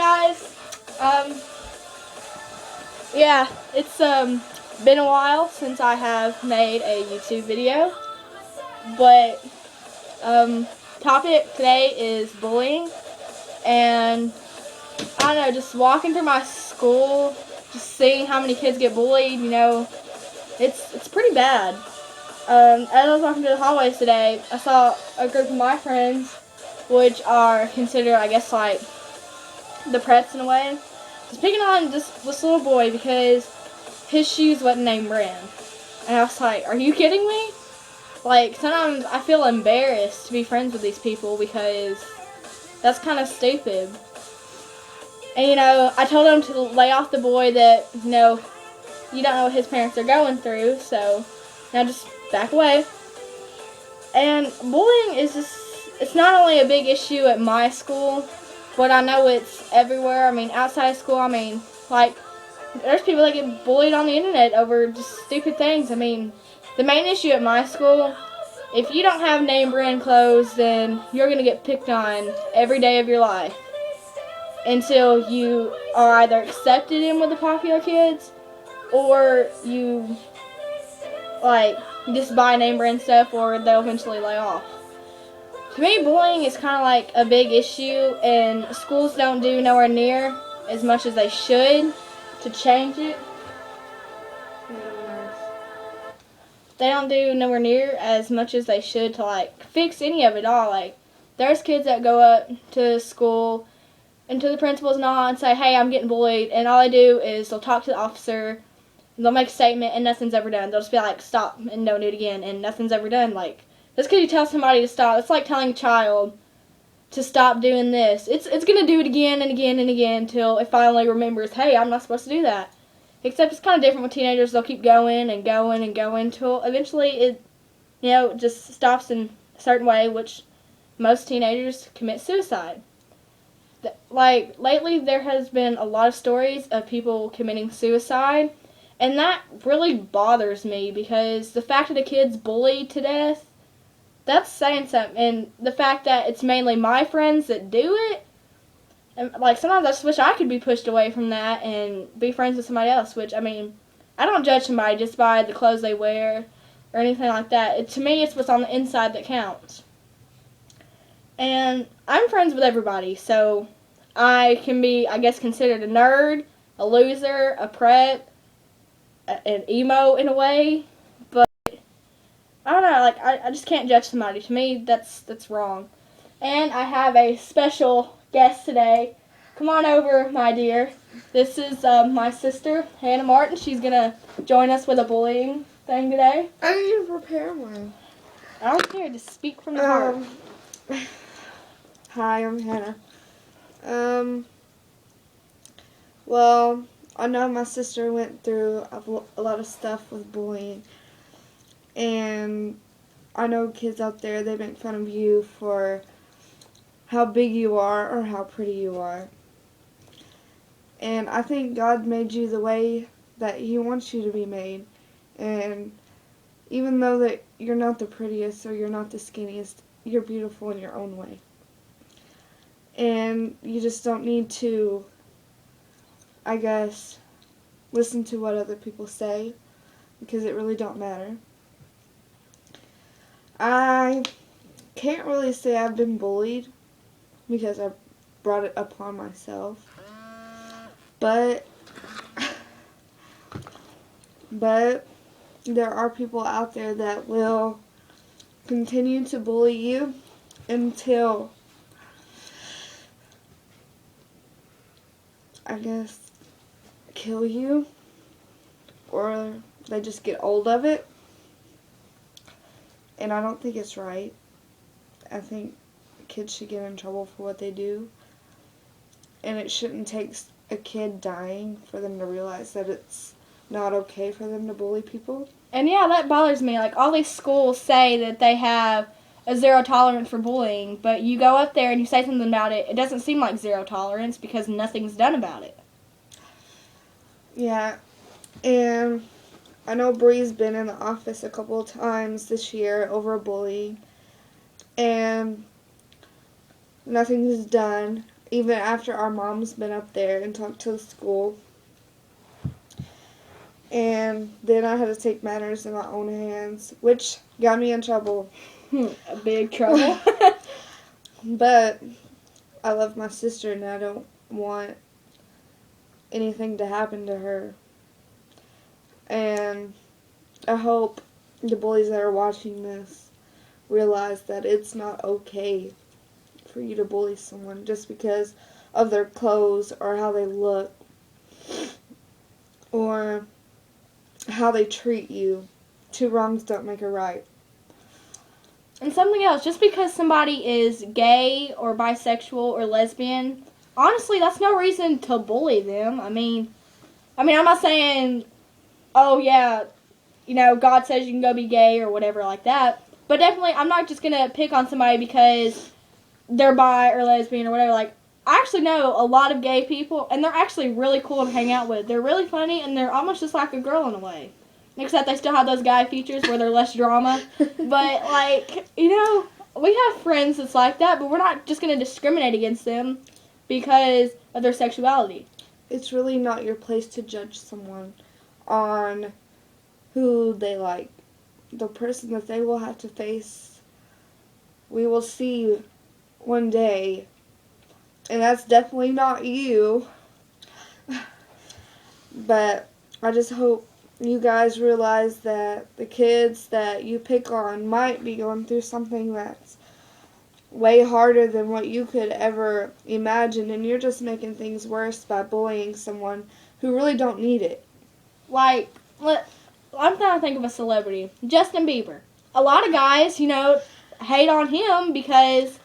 guys. Yeah, it's been a while since I have made a YouTube video, but topic today is bullying, and I don't know, just walking through my school, just seeing how many kids get bullied. You know, it's pretty bad. As I was walking through the hallways today, I saw a group of my friends, which are considered, I guess, like the preps in a way, just picking on this little boy because his shoes wasn't named brand. And I was like, are you kidding me? Like, sometimes I feel embarrassed to be friends with these people because that's kind of stupid. And, you know, I told him to lay off the boy that, you know, you don't know what his parents are going through, so now just back away. And bullying is just, it's not only a big issue at my school, but I know it's everywhere. I mean, outside of school, I mean, like, there's people that get bullied on the internet over just stupid things. I mean, the main issue at my school, if you don't have name brand clothes, then you're going to get picked on every day of your life until you are either accepted in with the popular kids or you, like, just buy name brand stuff or they'll eventually lay off. To me, bullying is kind of like a big issue, and schools don't do nowhere near as much as they should to change it. They don't do nowhere near as much as they should to, like, fix any of it all. Like, there's kids that go up to school and to the principals and all and say, hey, I'm getting bullied, and all they do is they'll talk to the officer, and they'll make a statement, and nothing's ever done. They'll just be like, stop, and don't do it again, and nothing's ever done. Like, just because you tell somebody to stop, it's like telling a child to stop doing this. It's going to do it again and again and again until it finally remembers, hey, I'm not supposed to do that. Except it's kind of different with teenagers. They'll keep going and going and going until eventually it, you know, just stops in a certain way, which most teenagers commit suicide. Like, lately there has been a lot of stories of people committing suicide, and that really bothers me because the fact that a kid's bullied to death, that's saying something. And the fact that it's mainly my friends that do it, and, like, sometimes I just wish I could be pushed away from that and be friends with somebody else, which, I mean, I don't judge somebody just by the clothes they wear or anything like that. To me, it's what's on the inside that counts. And I'm friends with everybody, so I can be, I guess, considered a nerd, a loser, a prep, an emo in a way, but I don't know, like, I just can't judge somebody. To me, that's wrong. And I have a special guest today. Come on over, my dear. This is my sister, Hannah Martin. She's going to join us with a bullying thing today. I need to prepare one. I don't care. Just speak from the heart. Hi, I'm Hannah. Well, I know my sister went through a lot of stuff with bullying. And I know kids out there, they make fun of you for how big you are or how pretty you are. And I think God made you the way that He wants you to be made. And even though that you're not the prettiest or you're not the skinniest, you're beautiful in your own way. And you just don't need to, I guess, listen to what other people say, because it really don't matter. I can't really say I've been bullied because I brought it upon myself. But there are people out there that will continue to bully you until, I guess, kill you, or they just get old of it. And I don't think it's right. I think kids should get in trouble for what they do. And it shouldn't take a kid dying for them to realize that it's not okay for them to bully people. And yeah, that bothers me. Like, all these schools say that they have a zero tolerance for bullying, but you go up there and you say something about it, it doesn't seem like zero tolerance because nothing's done about it. Yeah, and I know Bree's been in the office a couple of times this year over bullying, and nothing is done. even after our mom's been up there and talked to the school. And then I had to take matters in my own hands, which got me in trouble. A big trouble. But I love my sister and I don't want anything to happen to her. And I hope the bullies that are watching this realize that it's not okay for you to bully someone just because of their clothes or how they look or how they treat you. Two wrongs don't make a right. And something else, just because somebody is gay or bisexual or lesbian, honestly, that's no reason to bully them. I mean, I'm not saying, oh yeah, God says you can go be gay or whatever like that. But definitely, I'm not just going to pick on somebody because they're bi or lesbian or whatever. Like, I actually know a lot of gay people, and they're actually really cool to hang out with. They're really funny, and they're almost just like a girl in a way. Except they still have those guy features where they're less drama. But, like, we have friends that's like that, but we're not just going to discriminate against them because of their sexuality. It's really not your place to judge someone on who they like. The person that they will have to face, we will see one day. And that's definitely not you. But I just hope you guys realize that the kids that you pick on might be going through something that's way harder than what you could ever imagine, and you're just making things worse by bullying someone who really don't need it. Like, I'm trying to think of a celebrity. Justin Bieber. A lot of guys, hate on him because,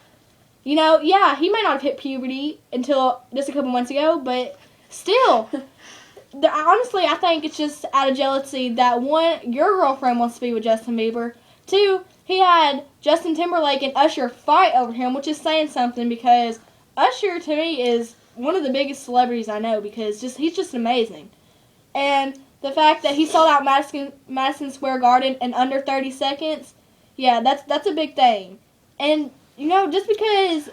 yeah, he may not have hit puberty until just a couple months ago, but still, honestly, I think it's just out of jealousy that, one, your girlfriend wants to be with Justin Bieber. Two, he had Justin Timberlake and Usher fight over him, which is saying something because Usher, to me, is one of the biggest celebrities I know because he's just amazing. And the fact that he sold out Madison Square Garden in under 30 seconds, yeah, that's a big thing. And, just because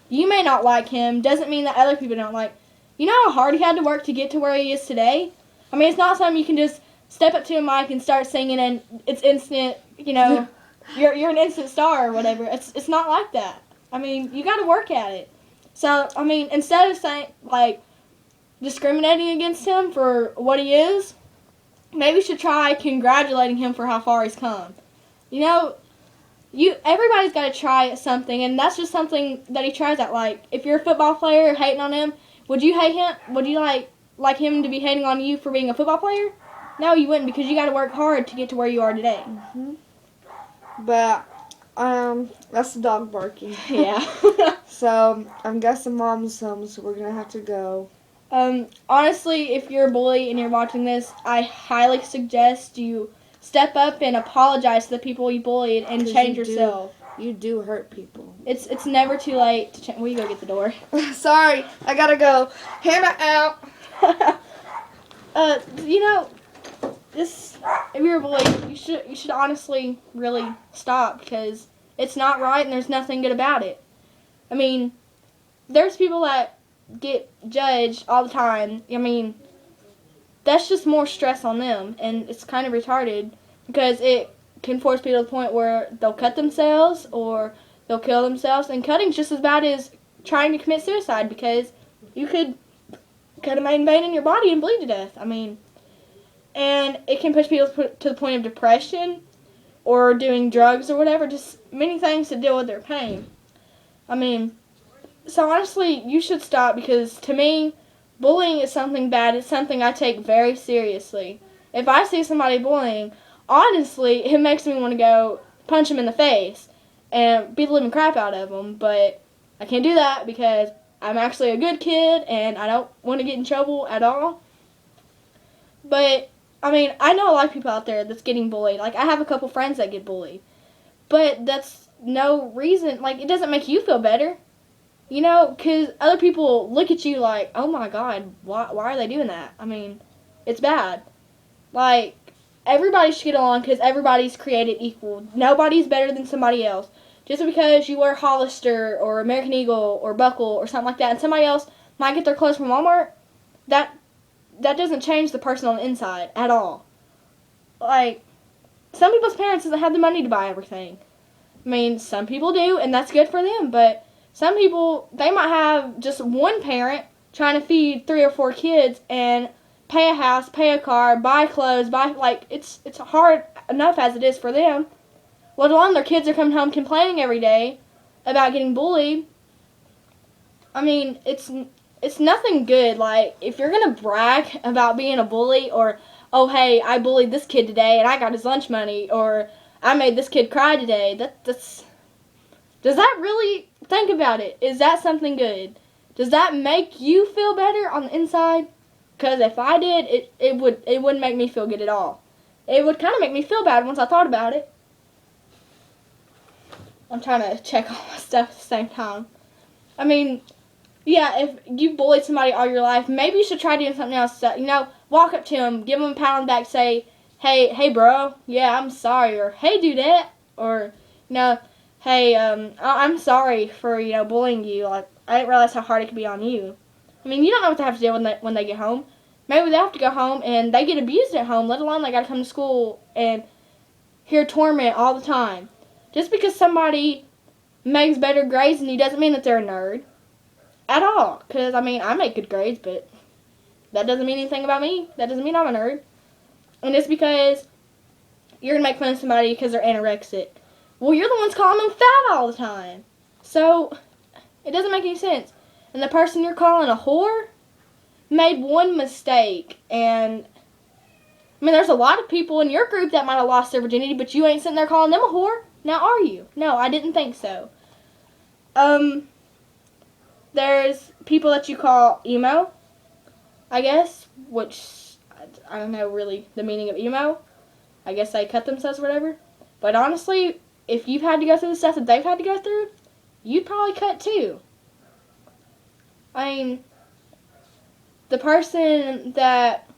you may not like him doesn't mean that other people don't like. You know how hard he had to work to get to where he is today? I mean, it's not something you can just step up to a mic and start singing and it's instant, you're an instant star or whatever. It's not like that. I mean, you got to work at it. So, I mean, instead of saying, discriminating against him for what he is, maybe you should try congratulating him for how far he's come. Everybody's got to try something, and that's just something that he tries at. Like, if you're a football player hating on him, would you hate him? Would you like him to be hating on you for being a football player? No, you wouldn't, because you got to work hard to get to where you are today. Mm-hmm. But that's the dog barking. Yeah. So I'm guessing Mom's home, so we're gonna have to go. Honestly, if you're a bully and you're watching this, I highly suggest you step up and apologize to the people you bullied and change yourself. You do hurt people. It's never too late to change. Will you go get the door? Sorry, I gotta go. Hannah out. If you're a bully, you should honestly really stop because it's not right and there's nothing good about it. I mean, there's people that get judged all the time. I mean, that's just more stress on them, and it's kind of retarded because it can force people to the point where they'll cut themselves or they'll kill themselves, and cutting's just as bad as trying to commit suicide because you could cut a main vein in your body and bleed to death. I mean, and it can push people to the point of depression or doing drugs or whatever, just many things to deal with their pain. I mean, so honestly, you should stop because to me, bullying is something bad. It's something I take very seriously. If I see somebody bullying, honestly, it makes me want to go punch them in the face and beat the living crap out of them. But I can't do that because I'm actually a good kid and I don't want to get in trouble at all. But, I mean, I know a lot of people out there that's getting bullied. Like, I have a couple friends that get bullied. But that's no reason. Like, it doesn't make you feel better. Because other people look at you like, oh my God, why are they doing that? I mean, it's bad. Like, everybody should get along because everybody's created equal. Nobody's better than somebody else. just because you wear Hollister or American Eagle or Buckle or something like that, and somebody else might get their clothes from Walmart, that doesn't change the person on the inside at all. Like, some people's parents doesn't have the money to buy everything. I mean, some people do, and that's good for them, but some people, they might have just one parent trying to feed 3 or 4 kids and pay a house, pay a car, buy clothes, it's hard enough as it is for them. Let alone their kids are coming home complaining every day about getting bullied. I mean, it's nothing good. Like, if you're going to brag about being a bully, or, oh, hey, I bullied this kid today and I got his lunch money, or I made this kid cry today, does that really, think about it, is that something good? Does that make you feel better on the inside? Because if I did, it wouldn't make me feel good at all. It would kind of make me feel bad once I thought about it. I'm trying to check all my stuff at the same time. I mean, yeah, if you bullied somebody all your life, maybe you should try doing something else. Walk up to them, give them a pat on the back, say, hey, bro, yeah, I'm sorry, or hey, dudette, or, hey, I'm sorry for, bullying you. Like, I didn't realize how hard it could be on you. I mean, you don't know what they have to do when they get home. Maybe they have to go home and they get abused at home, let alone they got to come to school and hear torment all the time. Just because somebody makes better grades than you doesn't mean that they're a nerd at all. Because, I mean, I make good grades, but that doesn't mean anything about me. That doesn't mean I'm a nerd. And it's because you're going to make fun of somebody because they're anorexic. Well, you're the ones calling them fat all the time. So, it doesn't make any sense. And the person you're calling a whore made one mistake. And, I mean, there's a lot of people in your group that might have lost their virginity, but you ain't sitting there calling them a whore. Now, are you? No, I didn't think so. There's people that you call emo, I guess, which I don't know really the meaning of emo. I guess they cut themselves or whatever. But honestly, if you've had to go through the stuff that they've had to go through, you'd probably cut too. I mean, the person that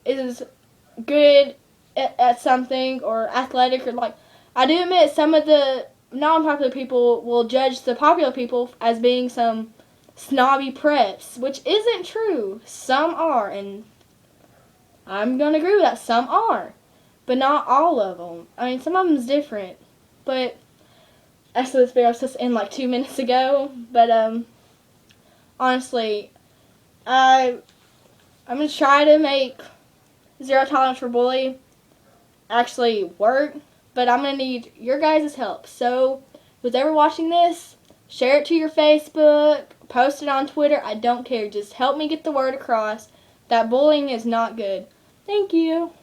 is good at something or athletic or I do admit some of the non-popular people will judge the popular people as being some snobby preps, which isn't true. Some are, and I'm going to agree with that. Some are, but not all of them. I mean, some of them's different, but actually this video was supposed to end 2 minutes ago, but honestly, I'm going to try to make zero tolerance for bullying actually work, but I'm going to need your guys' help. So, who's ever watching this, share it to your Facebook, post it on Twitter, I don't care. Just help me get the word across that bullying is not good. Thank you.